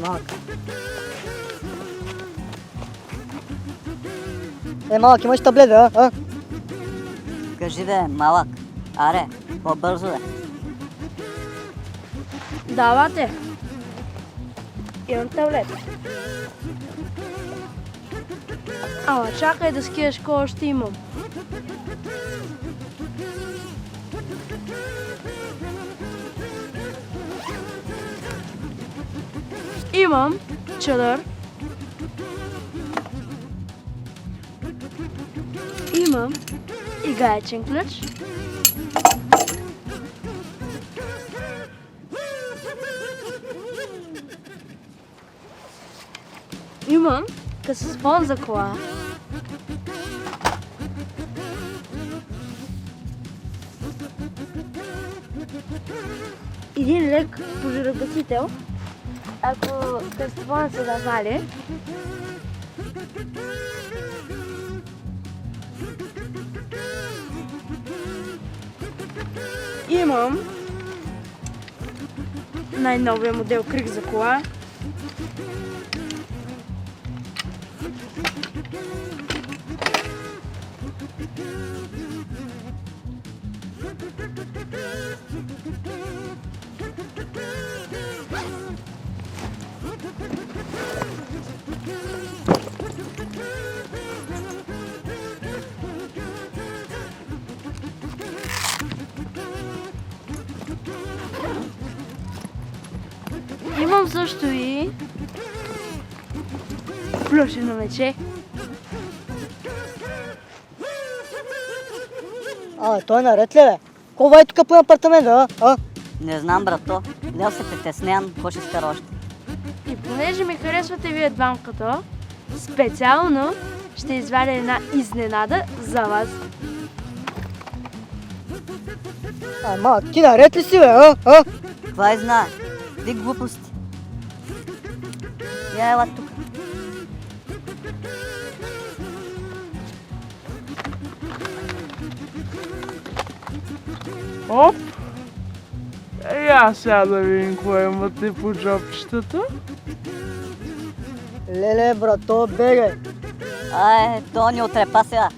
малък. Малък, имаш таблет, а? Кажи бе, малък. Аре, по-бързо бе. Давате. Имам таблет. Ама чакай да скиеш кой още имам. Имам чадър. Имам и гаечен ключ. Имам късозвон за кола. Един лек пожарогасител, ако късозвон се навали. Имам най-новия модел крик за кола. Имам също и плюшено мече. Той наред ли бе? Кова е тук по апартамента, а? Не знам, брато. Гледал се притеснен, какво ще иска още. И понеже ми харесвате вие двамката, специално ще извадя една изненада за вас. Малък, ти наред ли си бе, а? Кой знае? Ти глупости. Я ела тук. Оп! Я сега да видим какво имате по джобчетата. Леле, брато, бегай. То ни отрепа сега.